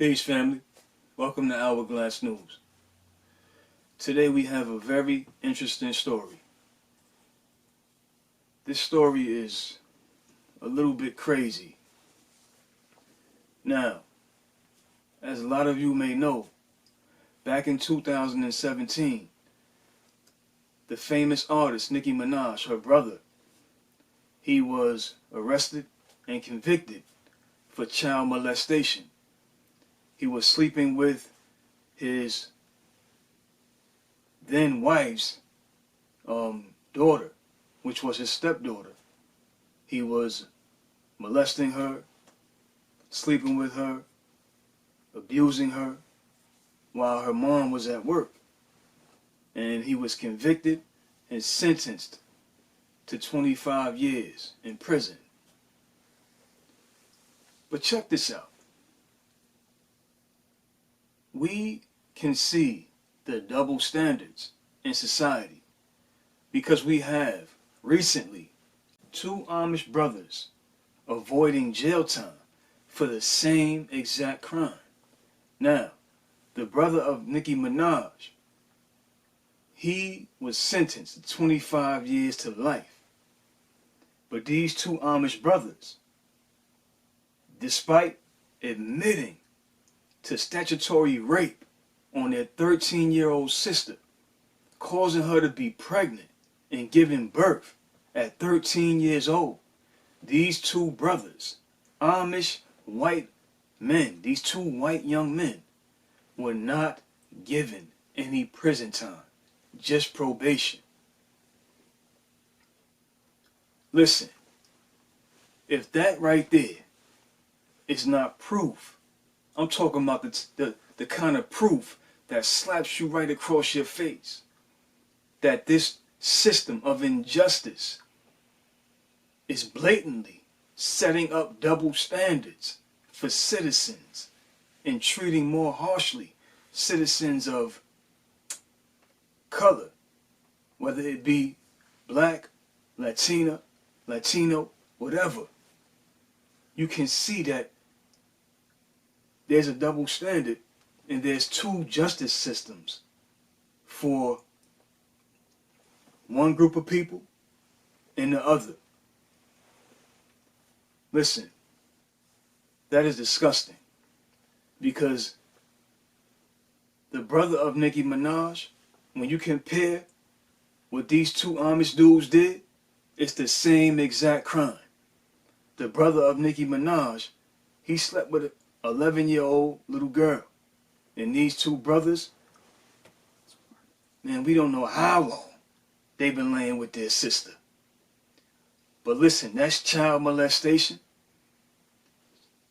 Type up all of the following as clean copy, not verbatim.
Peace, family. Welcome to Hourglass News. Today we have a very interesting story. This story is a little bit crazy. Now, as a lot of you may know, back in 2017, the famous artist Nicki Minaj, her brother, he was arrested and convicted for child molestation. He was sleeping with his then wife's daughter, which was his stepdaughter. He was molesting her, sleeping with her, abusing her while her mom was at work. And he was convicted and sentenced to 25 years in prison. But check this out. We can see the double standards in society because we have recently two Amish brothers avoiding jail time for the same exact crime. Now, the brother of Nicki Minaj, he was sentenced to 25 years to life. But these two Amish brothers, despite admitting to statutory rape on their 13-year-old sister, causing her to be pregnant and giving birth at 13 years old, these two brothers, Amish white men, these two white young men, were not given any prison time, just probation. Listen, if that right there is not proof, I'm talking about the kind of proof that slaps you right across your face, that this system of injustice is blatantly setting up double standards for citizens and treating more harshly citizens of color, whether it be black, Latina, Latino, whatever. You can see that there's a double standard and there's two justice systems for one group of people and the other. Listen, that is disgusting because the brother of Nicki Minaj, when you compare what these two Amish dudes did, it's the same exact crime. The brother of Nicki Minaj, he slept with an 11-year-old little girl. And these two brothers, man, we don't know how long they've been laying with their sister. But listen, that's child molestation,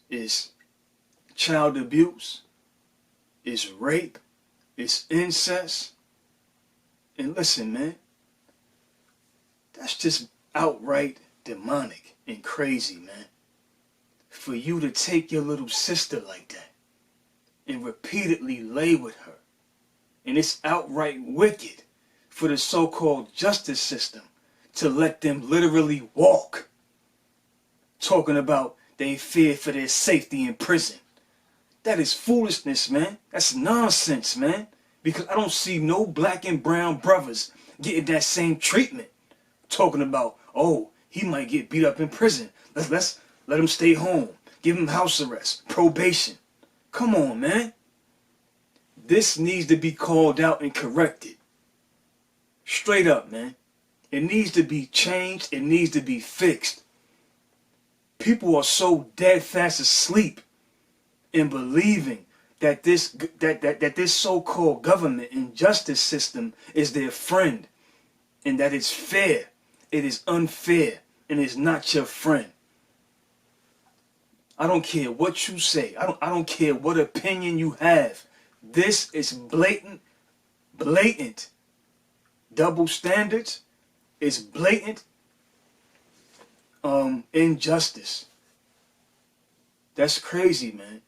it's child abuse, it's rape, it's incest. And listen, man, that's just outright demonic and crazy, man. For you to take your little sister like that and repeatedly lay with her. And it's outright wicked for the so-called justice system to let them literally walk, talking about they fear for their safety in prison. That is foolishness, man. That's nonsense, man. Because I don't see no black and brown brothers getting that same treatment. Talking about, oh, he might get beat up in prison. Let's let him stay home. Give him house arrest, probation. Come on, man. This needs to be called out and corrected. Straight up, man. It needs to be changed. It needs to be fixed. People are so dead fast asleep in believing that this so-called government and justice system is their friend and that it's fair. It is unfair and it's not your friend. I don't care what you say. I don't care what opinion you have. This is blatant double standards. It's blatant injustice. That's crazy, man.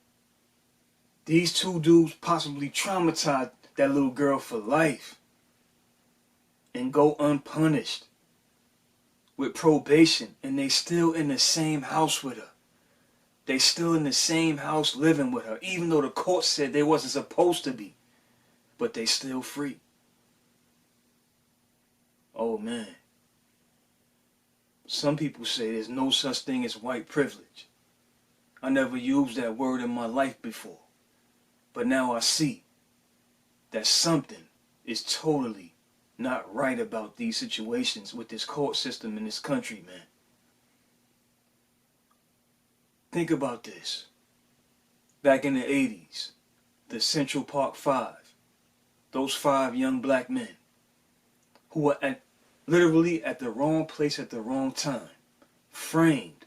These two dudes possibly traumatized that little girl for life and go unpunished with probation, and they still in the same house with her. They still in the same house living with her, even though the court said they wasn't supposed to be. But they still free. Oh man. Some people say there's no such thing as white privilege. I never used that word in my life before. But now I see that something is totally not right about these situations with this court system in this country, man. Think about this. Back in the 80s, the Central Park Five, those 5 young black men who were literally at the wrong place at the wrong time, framed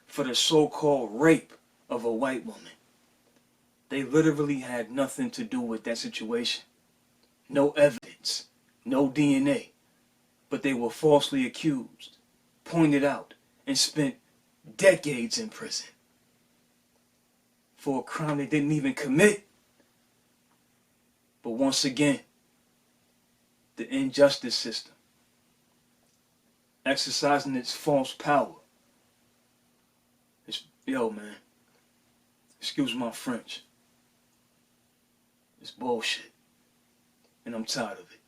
for the so-called rape of a white woman. They literally had nothing to do with that situation. No evidence, no DNA, but they were falsely accused, pointed out, and spent decades in prison for a crime they didn't even commit. But once again, the injustice system, exercising its false power. Yo, man, excuse my French. It's bullshit. And I'm tired of it.